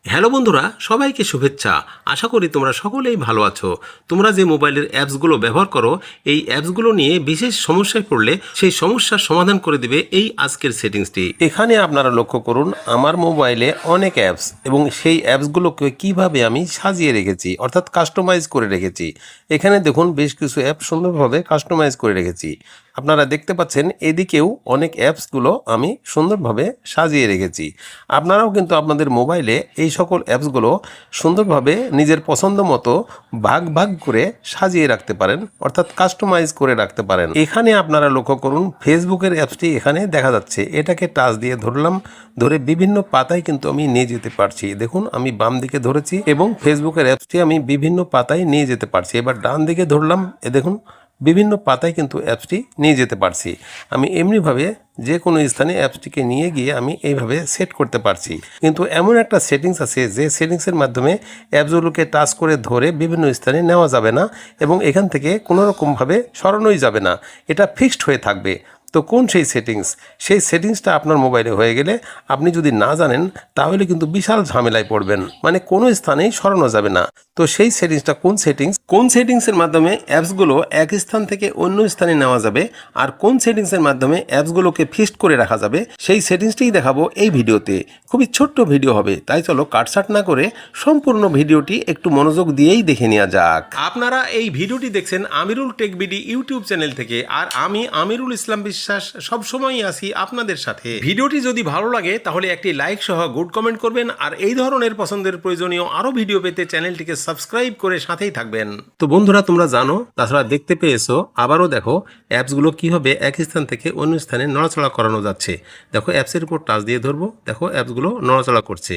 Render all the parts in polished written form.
Hello বন্ধুরা, সবাইকে শুভেচ্ছা। আশা করি তোমরা সকলেই ভালো আছো। তোমরা যে মোবাইলের অ্যাপসগুলো ব্যবহার করো, এই অ্যাপসগুলো নিয়ে বিশেষ সমস্যায় পড়লে সেই সমস্যার সমাধান করে দেবে এই আজকের সেটিংসটি। এখানে আপনারা লক্ষ্য করুন, আমার মোবাইলে অনেক অ্যাপস এবং সেই অ্যাপসগুলোকে কিভাবে আমি সাজিয়ে রেখেছি, অর্থাৎ কাস্টমাইজ করে রেখেছি। এখানে দেখুন বেশ কিছু অ্যাপ সুন্দরভাবে কাস্টমাইজ করে রেখেছি। আপনারা দেখতে পাচ্ছেন এদিকেও অনেক অ্যাপসগুলো আমি সুন্দরভাবে সাজিয়ে রেখেছি। আপনারাও কিন্তু আপনাদের মোবাইলে এই সকল অ্যাপসগুলো সুন্দরভাবে নিজের পছন্দ মতো ভাগ ভাগ করে সাজিয়ে রাখতে পারেন, অর্থাৎ কাস্টমাইজ করে রাখতে পারেন। এখানে আপনারা লক্ষ্য করুন, ফেসবুকের অ্যাপসটি এখানে দেখা যাচ্ছে। এটাকে টাচ দিয়ে ধরলাম, ধরে বিভিন্ন পাতায় কিন্তু আমি নিয়ে যেতে পারছি। দেখুন আমি বাম দিকে ধরেছি এবং ফেসবুকের অ্যাপসটি আমি বিভিন্ন পাতায় নিয়ে যেতে পারছি। এবার ডান দিকে ধরলাম, দেখুন বিভিন্ন পাতায় কিন্তু অ্যাপসটি নিয়ে যেতে পারছি। আমি এমনিভাবে যে কোনো স্থানে অ্যাপসটিকে নিয়ে গিয়ে আমি এইভাবে সেট করতে পারছি। কিন্তু এমন একটা সেটিংস আছে যে সেটিংসের মাধ্যমে অ্যাপসগুলোকে টাচ করে ধরে বিভিন্ন স্থানে নেওয়া যাবে না এবং এখান থেকে কোনো রকমভাবে সরানোই যাবে না, এটা ফিক্সড হয়ে থাকবে। তো কোন সেই সেটিংস? সেই সেটিংসটা আপনার মোবাইলে হয়ে গেলে আপনি যদি না জানেন তাহলে কিন্তু বিশাল ঝামেলায় পড়বেন, মানে কোনো স্থানেই সরানো যাবে না। তো সেই সেটিংসটা কোন সেটিংসের মাধ্যমে অ্যাপসগুলো এক স্থান থেকে অন্য স্থানে নেওয়া যাবে আর কোন সেটিংসের মাধ্যমে অ্যাপসগুলোকে ফিক্সড করে রাখা যাবে, সেই সেটিংসটিই দেখাবো এই ভিডিওতে। খুবই ছোট্ট ভিডিও হবে, তাই চলো কাটছাট না করে সম্পূর্ণ ভিডিওটি একটু মনোযোগ দিয়েই দেখে নেওয়া যাক। আপনারা এই ভিডিওটি দেখছেন আমিরুল টেক বিডি ইউটিউব চ্যানেল থেকে, আর আমি আমিরুল ইসলাম বিশ্বাস সবসময়ই আছি আপনাদের সাথে। ভিডিওটি যদি ভালো লাগে তাহলে একটি লাইক সহ গুড কমেন্ট করবেন, আর এই ধরনের পছন্দের প্রয়োজনীয় আরো ভিডিও পেতে চ্যানেলটিকে সাবস্ক্রাইব করে সাথেই থাকবেন। তো বন্ধুরা তোমরা জানো, তাছাড়া দেখতে পেয়েছো, আবারও দেখো অ্যাপসগুলো কিভাবে এক স্থান থেকে অন্য স্থানে নড়াচড়া করানো যাচ্ছে। দেখো অ্যাপসের উপর টাচ দিয়ে ধরবো, দেখো অ্যাপসগুলো নড়াচড়া করছে।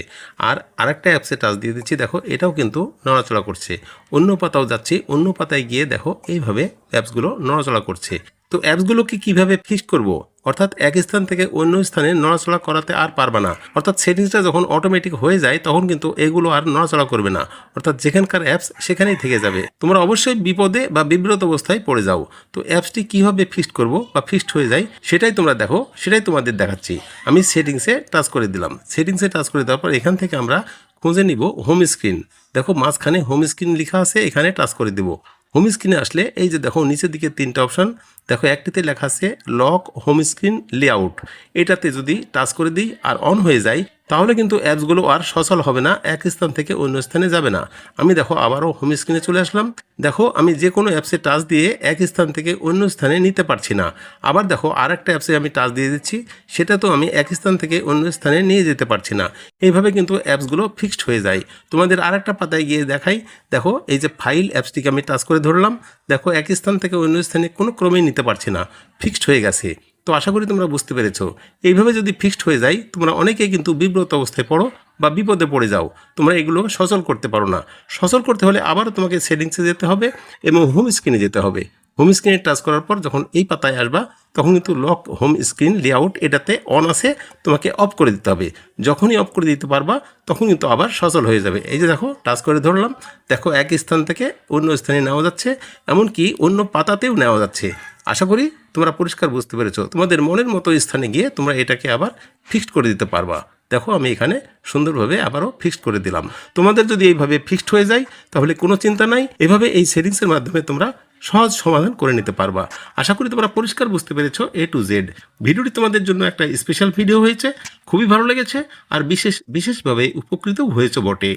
আর আরেকটা অ্যাপসে টাচ দিয়ে দিচ্ছি, দেখো এটাও কিন্তু নড়াচড়া করছে। অন্য পাতাও যাচ্ছি, অন্য পাতায় গিয়ে দেখো এইভাবে অ্যাপসগুলো নড়াচড়া করছে। তো অ্যাপসগুলোকে কিভাবে ফিক্সড করব, অর্থাৎ এক স্থান থেকে অন্য স্থানে নড়াচড়া করাতে আর পারবে না। অর্থাৎ সেটিংসটা যখন অটোমেটিক হয়ে যায় তখন কিন্তু এগুলো আর নড়াচড়া করবে না, অর্থাৎ যেখানকার অ্যাপস সেখানেই থেকে যাবে। তোমরা অবশ্যই বিপদে বা বিব্রত অবস্থায় পড়ে যাও। তো অ্যাপসটি কিভাবে ফিক্সড করব বা ফিক্সড হয়ে যায় সেটাই তোমরা দেখো, সেটাই তোমাদের দেখাচ্ছি। আমি সেটিংসে টাচ করে দিলাম। সেটিংসে টাচ করে দেওয়ার পর এখান থেকে আমরা খুঁজে নিব হোম স্ক্রিন। দেখো মাঝখানে হোম স্ক্রিন লেখা আছে, এখানে টাচ করে দিব। হোম স্ক্রিনে আসলে এই যে দেখো নিচের দিকে তিনটা অপশান, দেখো একটিতে লেখা আছে লক হোম স্ক্রিন লেআউট। এটাতে যদি টাচ করে দিই আর অন হয়ে যায় তাহলে কিন্তু অ্যাপসগুলো আর সচল হবে না, এক স্থান থেকে অন্য স্থানে যাবে না। আমি দেখো আবারও হোম স্ক্রিনে চলে আসলাম। দেখো আমি যে কোনো অ্যাপসে টাচ দিয়ে এক স্থান থেকে অন্য স্থানে নিতে পারছি না। আবার দেখো আরেকটা অ্যাপসে আমি টাচ দিয়ে দিচ্ছি, সেটা তো আমি এক স্থান থেকে অন্য স্থানে নিয়ে যেতে পারছি না। এইভাবে কিন্তু অ্যাপসগুলো ফিক্সড হয়ে যায়। তোমাদের আরেকটা পাতায় গিয়ে দেখাই, দেখো এই যে ফাইল অ্যাপসটিকে আমি টাচ করে ধরলাম, দেখো এক স্থান থেকে অন্য স্থানে কোনো ক্রমেই নিতে পারছি না, ফিক্সড হয়ে গেছে। তো আশা করি তোমরা বুঝতে পেরেছো। এইভাবে যদি ফিক্সড হয়ে যায় তোমরা অনেকেই কিন্তু বিব্রত অবস্থায় পড়ো বা বিপদে পড়ে যাও, তোমরা এগুলো সচল করতে পারো না। সচল করতে হলে আবারও তোমাকে সেটিংসে যেতে হবে এবং হোম স্ক্রিনে যেতে হবে। হোম স্ক্রিনে টাচ করার পর যখন এই পাতায় আসবা তখন কিন্তু লক হোম স্ক্রিন লেআউট এটাতে অন আছে, তোমাকে অফ করে দিতে হবে। যখনই অফ করে দিতে পারবা তখন কিন্তু আবার সচল হয়ে যাবে। এই যে দেখো টাচ করে ধরলাম, দেখো এক স্থান থেকে অন্য স্থানে নেওয়া যাচ্ছে, এমনকি অন্য পাতাতেও নেওয়া যাচ্ছে। আশা করি তোমরা পরিষ্কার বুঝতে পেরেছো। তোমাদের মনের মতো স্থানে গিয়ে তোমরা এটাকে আবার ফিক্সড করে দিতে পারবা। দেখো আমি এখানে সুন্দরভাবে আবারও ফিক্সড করে দিলাম। তোমাদের যদি এইভাবে ফিক্সড হয়ে যায় তাহলে কোনো চিন্তা নাই, এভাবে এই সেটিংসের মাধ্যমে তোমরা সহজ সমাধান করে নিতে পারবা। আশা করি তোমরা পরিষ্কার বুঝতে পেরেছো A to Z। ভিডিওটি তোমাদের জন্য একটা স্পেশাল ভিডিও হয়েছে, খুবই ভালো লেগেছে আর বিশেষভাবে উপকৃত হয়েছে বটে।